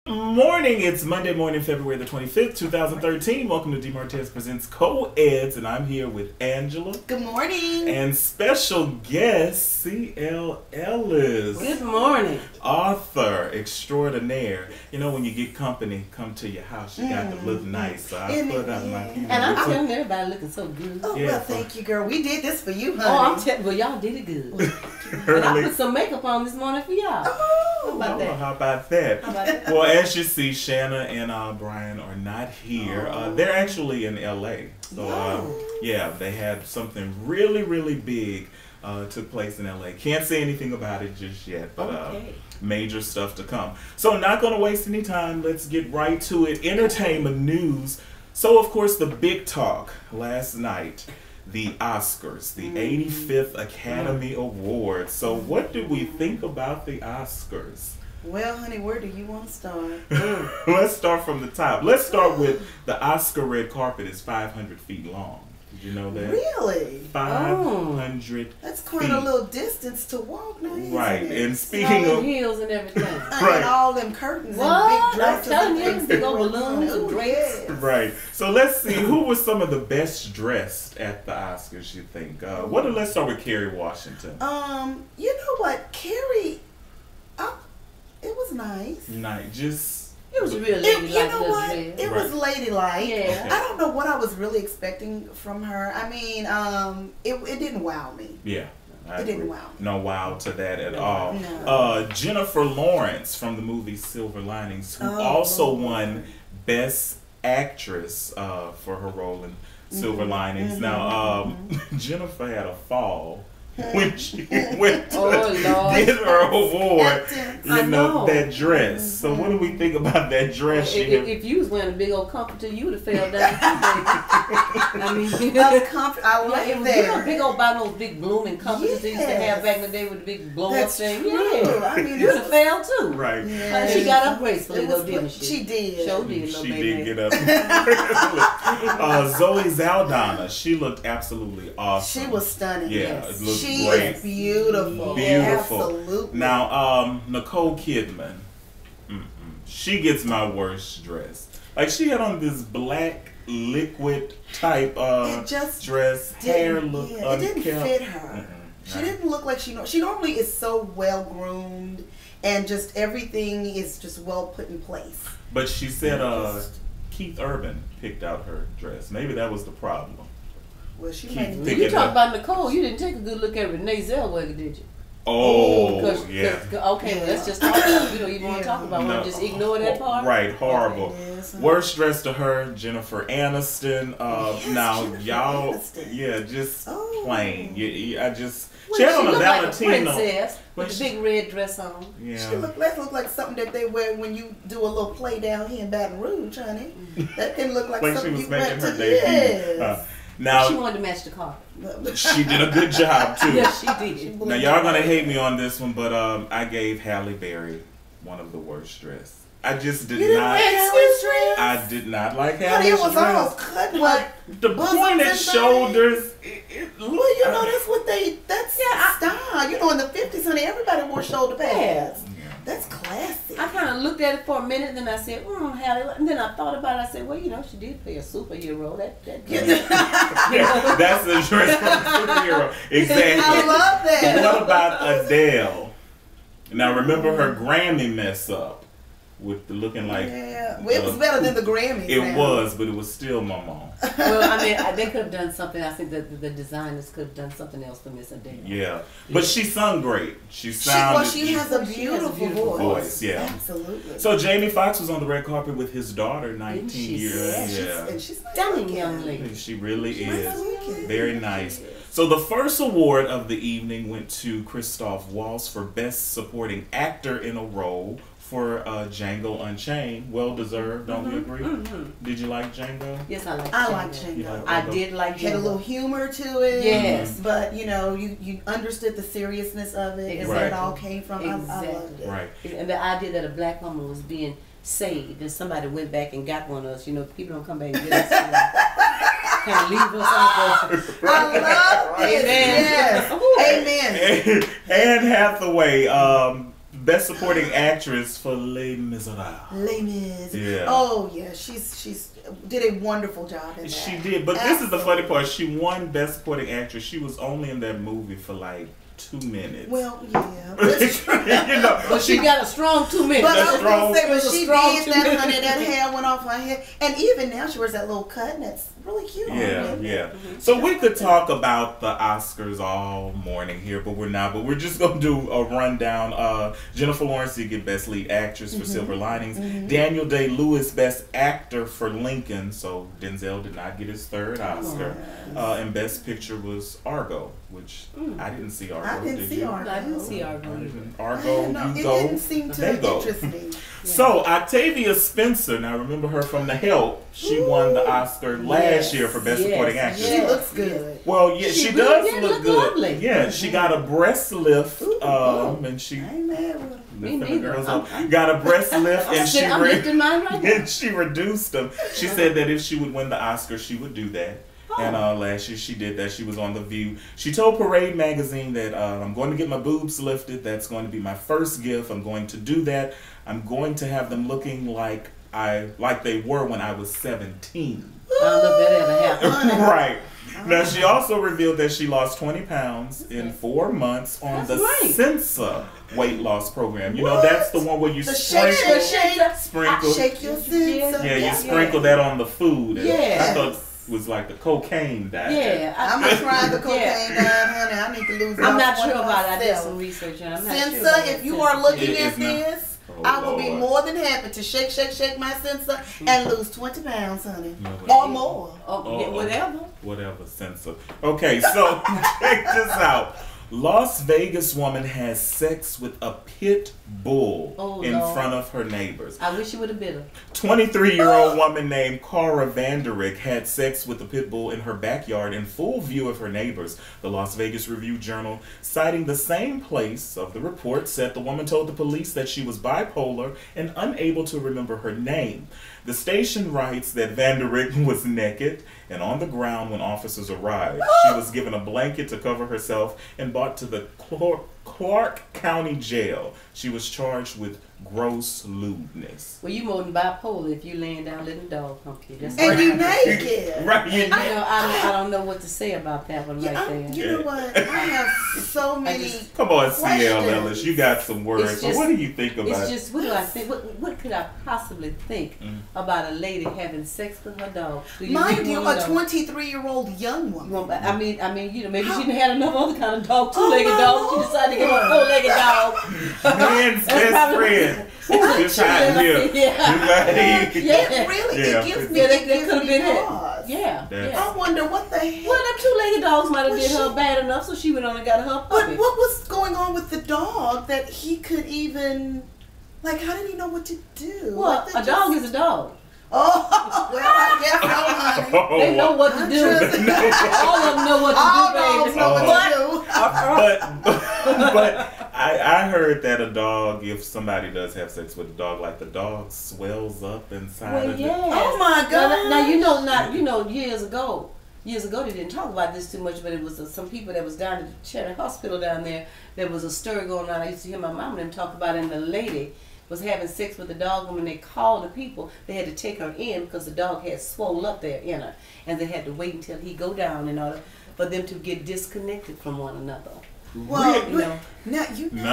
Morning, it's Monday morning, February the 25th, 2013. Welcome to MARTEZ Presents CO-EDS, and I'm here with Angela. Good morning. And special guest, C.L. Ellis. Good morning. Author extraordinaire. You know, when you get company come to your house, you got to look nice. So I put out my And I'm telling everybody looking so good. Oh, yeah, well, thank you, girl. We did this for you, honey. Oh, I'm telling you, well, y'all did it good. And I put some makeup on this morning for y'all. Oh, How about that? How about that? How about that? Well, as you see, Shanna and Brian are not here. They're actually in L.A. So, yeah, they had something really, really big took place in L.A. Can't say anything about it just yet, but major stuff to come. So, not going to waste any time. Let's get right to it. Entertainment news. So, of course, the big talk last night. The Oscars, the 85th Academy Awards. So what did we think about the Oscars? Well, honey, where do you want to start? Let's start from the top. Let's start with the Oscar red carpet is 500 feet long. Did you know that? Really? 500 That's quite feet. a little distance to walk now, isn't Right, it? and All speaking them of... heels and everything. Right. And all them curtains What? and big I'm dresses. telling you, and big old things. balloons and Ooh, drapes. yes. Right. So let's see, who was some of the best dressed at the Oscars, you think? Let's start with Kerry Washington. You know what? Carrie, it was nice. It was really ladylike. You know what? It was Right. ladylike. Yeah. Okay. I don't know what I was really expecting from her. I mean, it didn't wow me. Yeah. I It didn't agree. wow me. No wow to that at all. No. Jennifer Lawrence from the movie Silver Linings, who Oh, also Lord. won Best Actress for her role in Silver Linings. Now, Jennifer had a fall when she went to Lord. get her award. Acceptance. You I know, know. that dress. So what do we think about that dress? She had? If you was wearing a big old comforter, you would have fell down. I mean, I like it was that. big old by those big blooming comforters they used to have Yes. back in the day with the big blow up That's thing. true. Yeah, I mean, you would have fell too. Right. Yeah. She got up gracefully It was though, didn't good. she? She did. Sure did, little She baby. did get up. Zoe Saldana, she looked absolutely awesome. She was stunning. Yeah, Yes. it looked She great. is beautiful. Beautiful. Absolutely. Now, Nicole Kidman, she gets my worst dress. Like, she had on this black liquid type it just dress, hair looked it didn't unkempt. fit her. She didn't look like she normally is so well groomed and just everything is just well put in place. But she said Keith Urban picked out her dress. Maybe that was the problem. Well, she Keep might thinking You talk about Nicole. You didn't take a good look at Renee Zellweger, did you? Oh, Okay, well, let's just talk about it. We don't even want to talk about it. Just ignore that part. Right, horrible. Yes. Worst dress to her, Jennifer Aniston. Now, Jennifer y'all, Aniston. just Oh. plain. I just, Well, she had on a looked like a Valentino. princess When with she- the big red dress on. Yeah. That looked like something that they wear when you do a little play down here in Baton Rouge, honey. That didn't look like When she something was you making went her to. debut. Yes. Now, She wanted to match the car. she did a good job, too. Yes, she did. Now, y'all gonna hate me on this one, but I gave Halle Berry one of the worst dress. I just did You didn't not. like Halle's dress? I did not like Honey, Halle's it was dress. all cut like The bosoms pointed and shoulders. Well, you know, that's style. You know, in the 50s, honey, everybody wore shoulder pads. That's classic. I kind of looked at it for a minute, and then I said, Halle. And then I thought about it. I said, well, you know, she did play a superhero. That Yeah, that's the dress for the superhero. Exactly. I love that. What about Adele? Now remember her Grammy mess up with the looking like. Yeah, well, it was better than the Grammys. It now. was, but it was still mama. Well, I mean, they could have done something. I think that the designers could have done something else for Miss Adele. Yeah, but she sung great. She sounded. She has a beautiful voice. Yeah. Absolutely. So Jamie Foxx was on the red carpet with his daughter, 19 she years. Yeah, and she's nice Stunning looking. young lady. She really She's is. nice looking. Very nice. So the first award of the evening went to Christoph Waltz for Best Supporting Actor in a Role for Django Unchained. Well deserved, don't we agree? Did you like Django? Yes, I like Django. You like I Django? did like Had a Django. little humor to it. Yes. But, you know, you understood the seriousness of it and where it all came from. I loved it. Right. And the idea that a black woman was being saved and somebody went back and got one of us, you know, people don't come back and get us. Kind of leave us out there. I love it. Amen. Yes. Amen. Anne Hathaway, Best Supporting Actress for Les Miserables. Les Mis. Yeah. Oh yeah, she's did a wonderful job in that. She did, but this is the funny part. She won Best Supporting Actress. She was only in that movie for like 2 minutes. Well, yeah, that's true. You know, but she got a strong 2 minutes. But I was gonna say, but she did that, 2 minutes. honey. That hair went off her head, and even now she wears that little cut, and that's really cute. Yeah. So we could talk about the Oscars all morning here, but we're not. But we're just gonna do a rundown. Jennifer Lawrence did get Best Lead Actress for Silver Linings. Daniel Day-Lewis Best Actor for Lincoln. So Denzel did not get his third Oscar. And Best Picture was Argo, which I didn't see Argo. I didn't see Argo. I didn't see Argo. Argo, no, you it go. didn't seem to interest me. So Octavia Spencer, now remember her from The Help. She won the Oscar last year for Best Supporting Actress. She looks good. Well, yeah, she really does look good. Lovely. Yeah, she got a breast lift, and she I ain't mad with her. Me neither. got a breast lift, and I'm lifting mine right now. and she reduced them. She said that if she would win the Oscar, she would do that. And last year she did that. She was on The View. She told Parade Magazine that I'm going to get my boobs lifted. That's going to be my first gift. I'm going to do that. I'm going to have them looking like they were when I was 17. I don't know if that ever happened. Right. Now she also revealed that she lost 20 pounds in 4 months on the Sensa weight loss program. You know, that's the one where you sprinkle Shake your Sensa. Yeah, you sprinkle that on the food. And Yeah. I thought it was like the cocaine diet. Yeah, I'm gonna try the cocaine diet, honey. I need to lose. I'm not sure about it. I did some research and I'm not sure. Sensa, if you are looking It at is not. this, Oh, I will be Lord. more than happy to shake my Sensa and lose 20 pounds, honey, or more. Yeah, whatever. Whatever, Sensa. Okay, so check this out. Las Vegas woman has sex with a pit bull in front of her neighbors. I wish you would have been her. 23-year-old woman named Cara Vanderick had sex with a pit bull in her backyard in full view of her neighbors. The Las Vegas Review-Journal, citing the same place of the report, said the woman told the police that she was bipolar and unable to remember her name. The station writes that Vanderick was naked and on the ground when officers arrived. She was given a blanket to cover herself and brought to the Clark County Jail. She was charged with gross lewdness. Well, you more than bipolar if you laying down letting the dog hump you. That's And you naked. Right. You know, I don't know what to say about that one right there. You know what? I have so many. Come on, questions. CL Ellis, you got some words. It's So just- what do you think about It's just, what do I think? What could I possibly think about a lady having sex with her dog? Do Mind you, want a to know? 23-year-old young woman. Well, I mean, you know, maybe she didn't have enough other kind of dog, two-legged dog. She decided to get a four-legged dog. man's best friend? This hot here. Yeah. It really it gives me. That could have been pause. it. Yeah. I wonder what the hell. Well, them two-legged dogs might have Was did her she- bad enough, so she went on and got her But puppy. what was going on with the dog that he could even, like, how did he know what to do? Well, Like, a dog is a dog. Oh, well, I guess so, honey. They know what to do. All of them know what All to do, dogs baby. know what to do. But I heard that a dog, if somebody does have sex with a dog, like the dog swells up inside of it. Oh my God. Now you know years ago they didn't talk about this too much, but it was some people that was down at the Charity Hospital down there. There was a stir going on. I used to hear my mom and them talk about it, and the lady was having sex with the dog, and when they called the people, they had to take her in because the dog had swole up there in her, and they had to wait until he go down in order for them to get disconnected from one another. Well, You know. now you know.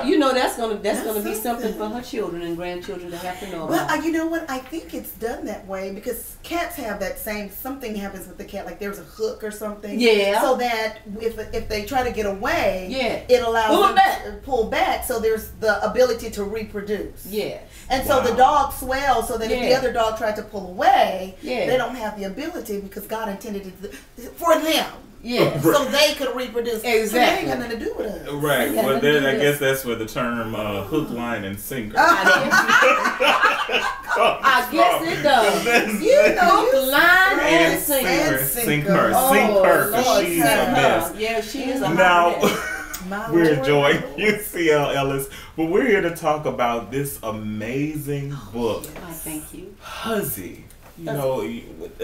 You know that's gonna be something for her children and grandchildren to have to know about. Well, you know what? I think it's done that way because cats have that same. Something happens with the cat, like there's a hook or something. Yeah. So that if they try to get away, Yeah. it allows Pull them back. to pull back. So there's the ability to reproduce. Yeah. And so the dog swells so that if the Yeah. other dog tried to pull away, Yeah. they don't have the ability because God intended it for them. Yeah. So they could reproduce. Exactly. So they ain't got nothing to do with us. Right. Yeah, Well, let then me I do guess that's where the term hook, line, and sinker. I guess it does. You know, Hook, line, and Sink sinker. her, sink her, because Lord, she's a sink her. mess. Yeah, she is a Now, hot mess. My we're Lord. enjoying you, CL Ellis, but we're here to talk about this amazing book, I thank you. Hussy. You know,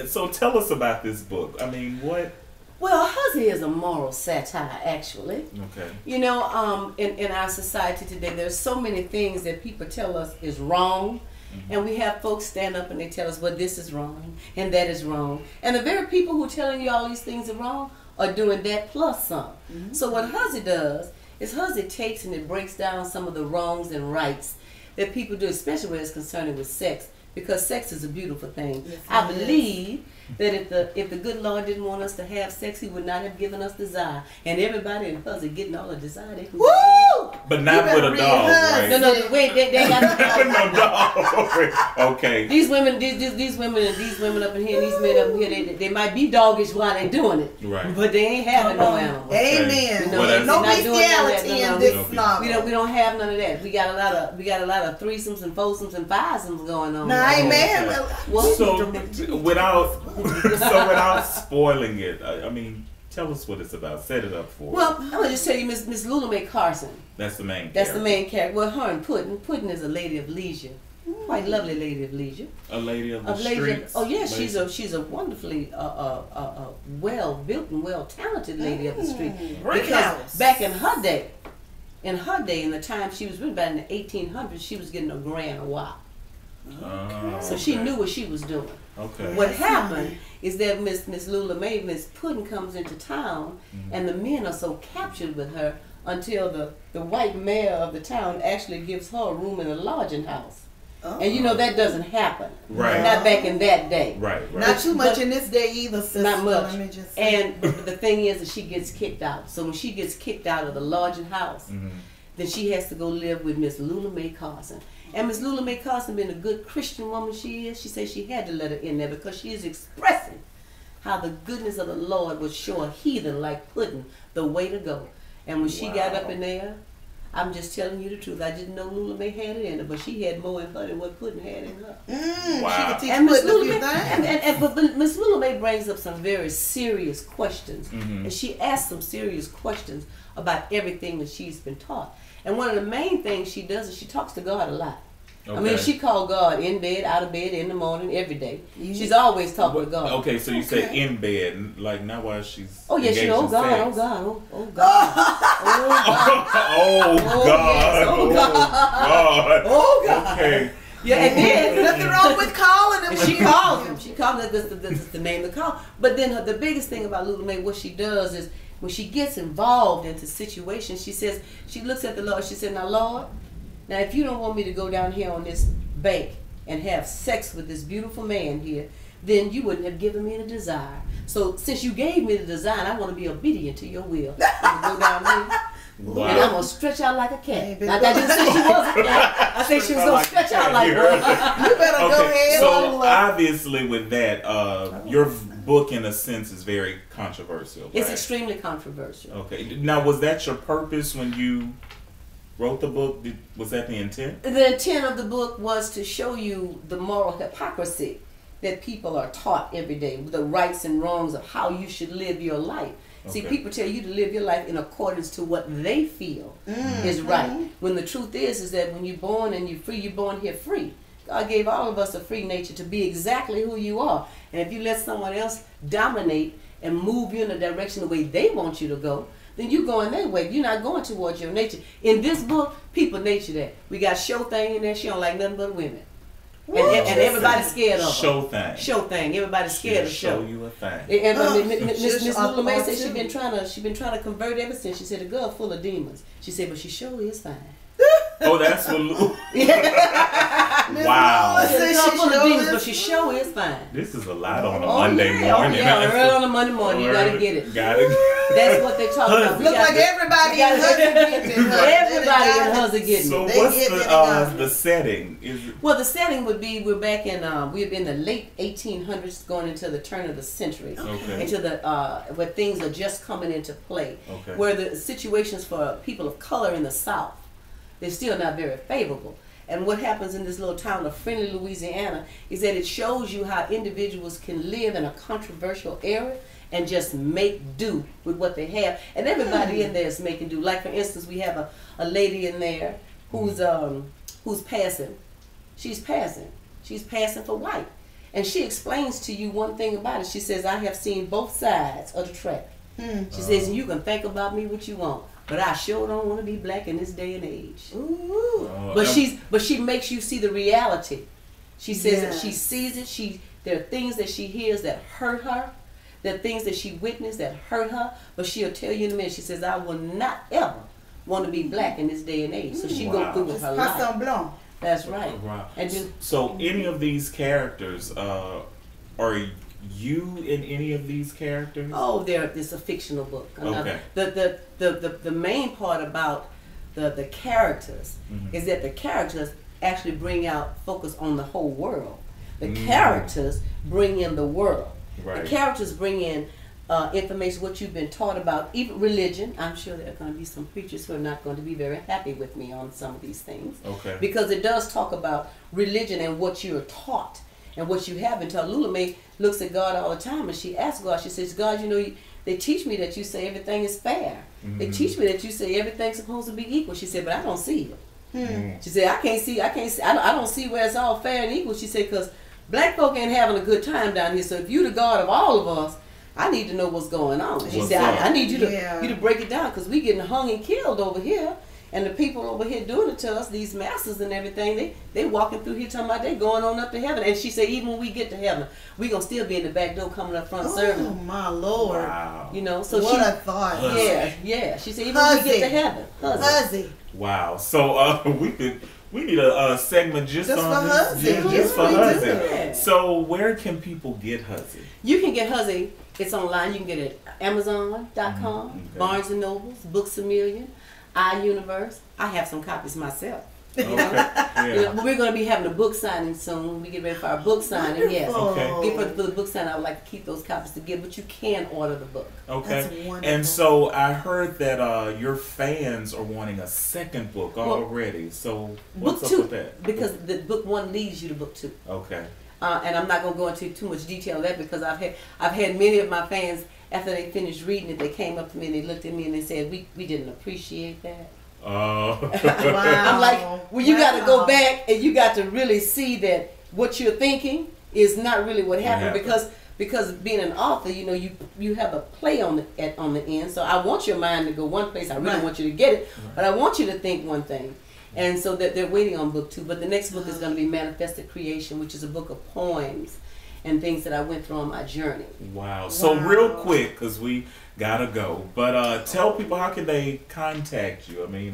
so tell us about this book. I mean, what Well, Hussy is a moral satire, actually. Okay. You know, in our society today, there's so many things that people tell us is wrong. And we have folks stand up and they tell us, well, this is wrong and that is wrong. And the very people who are telling you all these things are wrong are doing that plus some. So what Hussy does is Hussy takes and it breaks down some of the wrongs and rights that people do, especially when it's concerned with sex, because sex is a beautiful thing. Yes, I believe that if the good Lord didn't want us to have sex, He would not have given us desire. And everybody in Hussy getting all the desire they can. Woo! But not with a dog, right? No, wait, they got no dog. Okay. These women up in here, and these men up in here, they might be doggish while they doing it, right? But they ain't having no animals. Amen. You know, no bestiality in this novel. We don't have none of that. We got a lot of threesomes and foursomes and fivesomes going on. Nah, amen. So without spoiling it, I mean, tell us what it's about. Set it up for us. Well, I'm gonna just tell you, Miss Lula Mae Carson. That's the main. That's the main character. Well, her and Puddin is a lady of leisure, quite lovely lady of leisure. A lady of the streets. Oh yeah, she's a wonderfully well built and well talented lady of the street. Because back in her day, in the time she was written back in the 1800s, she was getting a grand a while. So she knew what she was doing. Okay. What happened is that Miss Lula Mae, Miss Puddin comes into town, and the men are so captured with her until the white mayor of the town actually gives her a room in a lodging house. And you know that doesn't happen. Right. Not back in that day. Right. Not too much in this day either, sister. Not much. And the thing is that she gets kicked out. So when she gets kicked out of the lodging house, then she has to go live with Miss Lula Mae Carson. And Miss Lula Mae Carson, being a good Christian woman she is, she said she had to let her in there because she is expressing how the goodness of the Lord would show a heathen like Puddin the way to go. And when she got up in there, I'm just telling you the truth. I didn't know Lula Mae had it in her, but she had more in her than what Puddin had in her. Wow. She could teach And Miss Puddin Lula Mae, but Miss Lula Mae brings up some very serious questions, and she asks some serious questions about everything that she's been taught. And one of the main things she does is she talks to God a lot. Okay. I mean, she called God in bed, out of bed, in the morning, every day. She's always talking to God. Okay, so you say in bed, like not while she's. Oh yeah, she. Oh God, sex. oh God, oh God, oh God, oh God, oh God. Okay. Yeah, and then nothing wrong with calling him. She calls him. She calls him. This is the name to call. But then the biggest thing about Lula Mae, what she does is when she gets involved into situations, she says, she looks at the Lord. She said, "Now Lord, now if you don't want me to go down here on this bank and have sex with this beautiful man here, then you wouldn't have given me the desire. So since you gave me the desire, I want to be obedient to your will. I'm gonna go down here." Wow. And I'm going to stretch out like a cat. I didn't say she was a cat. I said she was going to stretch out like one. You better go ahead. So obviously with that, your book in a sense is very controversial. Right? It's extremely controversial. Okay. Now was that your purpose when you wrote the book? Was that the intent? The intent of the book was to show you the moral hypocrisy that people are taught every day, the rights and wrongs of how you should live your life. See, people tell you to live your life in accordance to what they feel is right. When the truth is that when you're born and you're free, you're born here free. God gave all of us a free nature to be exactly who you are. And if you let someone else dominate and move you in the direction the way they want you to go, then you're going their way. You're not going towards your nature. In this book, people nature that. We got Show Thing in there. She don't like nothing but women. And everybody's scared of her. Show Thing. Show Thing. Everybody's scared of Show. Show you a thing. And Miss Lula Mae said she been trying to convert ever since. She said the girl full of demons. She said, but she sure is fine. Oh, that's what Lou. Wow. She said the girl full of demons, but she sure is fine. This is a lot on a Monday morning. Oh yeah, early on a Monday morning, you gotta get it. Got it. That's what they talk about. Look like everybody in Hussy getting it. Everybody in Hussy getting it. So what's the setting? Well, the setting would be we're in the late 1800s, going into the turn of the century, into the where things are just coming into play, where the situations for people of color in the South, they're still not very favorable. And what happens in this little town of Friendly, Louisiana, is that it shows you how individuals can live in a controversial era and just make do with what they have. And everybody in there is making do. Like, for instance, we have a lady in there who's passing. She's passing for white. And she explains to you one thing about it. She says, I have seen both sides of the track. She says, and you can think about me what you want, but I sure don't want to be black in this day and age. Ooh. But she makes you see the reality. She says that she sees it. There are things that she hears that hurt her. There are things that she witnessed that hurt her. But she'll tell you in a minute. She says, I will not ever want to be black in this day and age. So she go through with her life. That's right. Wow. And so any of these characters, are you in any of these characters? Oh, it's a fictional book. Okay. The main part about the characters is that the characters actually bring out focus on the whole world. The characters bring in the world. Right. The characters bring in information, what you've been taught about, even religion. I'm sure there are going to be some preachers who are not going to be very happy with me on some of these things. Okay. Because it does talk about religion and what you're taught and what you have been taught. Lula Mae looks at God all the time and she asks God, she says, God, you know, they teach me that you say everything is fair. They teach me that you say everything's supposed to be equal. She said, but I don't see it. She said, I don't see where it's all fair and equal. She said, because black folk ain't having a good time down here. So if you're the God of all of us, I need to know what's going on. She said, I need you to break it down because we getting hung and killed over here. And the people over here doing it to us, these masters and everything, they walking through here talking about they going on up to heaven. And she said, even when we get to heaven, we going to still be in the back door coming up front serving. Oh, my Lord. Wow. You know, so what a thought. Yeah. She said, even when we get to heaven. Hussy. Wow. So we need a segment just on for this. Hussy. Just for Hussy. Yeah. So where can people get Hussy? You can get Hussy. It's online. You can get it at Amazon.com, Barnes & Nobles, Books A Million, iUniverse. I have some copies myself. Okay. Yeah. You know, we're going to be having a book signing soon. We get ready for our book signing. Yes. Okay. For the book signing, I would like to keep those copies to give, but you can order the book. Okay. That's wonderful. And so I heard that your fans are wanting a second book already. So what's up with that? Because the book 1 leads you to book 2. Okay. And I'm not going to go into too much detail of that because I've had many of my fans, after they finished reading it, they came up to me and they looked at me and they said, we didn't appreciate that. Oh. Wow. I'm like, well, you got to go back and you got to really see that what you're thinking is not really what happened. Because being an author, you know, you have a play on the end. So I want your mind to go one place. I really want you to get it, but I want you to think one thing. And so that they're waiting on book 2. But the next book is going to be Manifested Creation, which is a book of poems and things that I went through on my journey. Wow. So real quick, because we got to go, but tell people how can they contact you? I mean,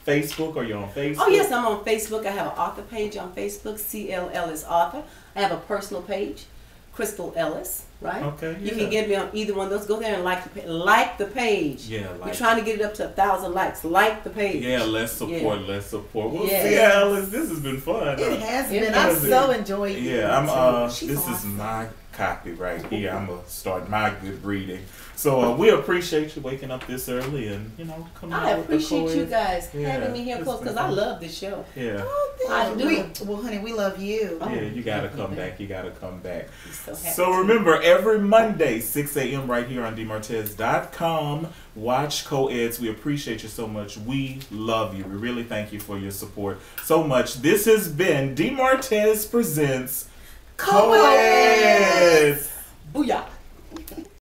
Facebook, are you on Facebook? Oh, yes, I'm on Facebook. I have an author page on Facebook, CL Ellis Author. I have a personal page, Crystal Ellis, right? Okay. You can get me on either one of those. Go there and like the page. Yeah, we're trying to get it up to 1,000 likes. Like the page. Yeah, let's support. Let's support. Well, yes. see, Alice, this has been fun. It has been. I've so enjoyed it. Yeah, I'm. She's this awesome. is my copy right here. I'm gonna start my good reading. So we appreciate you waking up this early and coming. I out with the appreciate you guys Yeah, having me here close because I love this show. Yeah. Oh, I do. Well, honey, we love you. Yeah, you gotta come back. You gotta come back. So remember, every Monday, 6 a.m. right here on DMartez.com. Watch CO-EDS. We appreciate you so much. We love you. We really thank you for your support so much. This has been DMartez Presents CO-EDS. Booyah.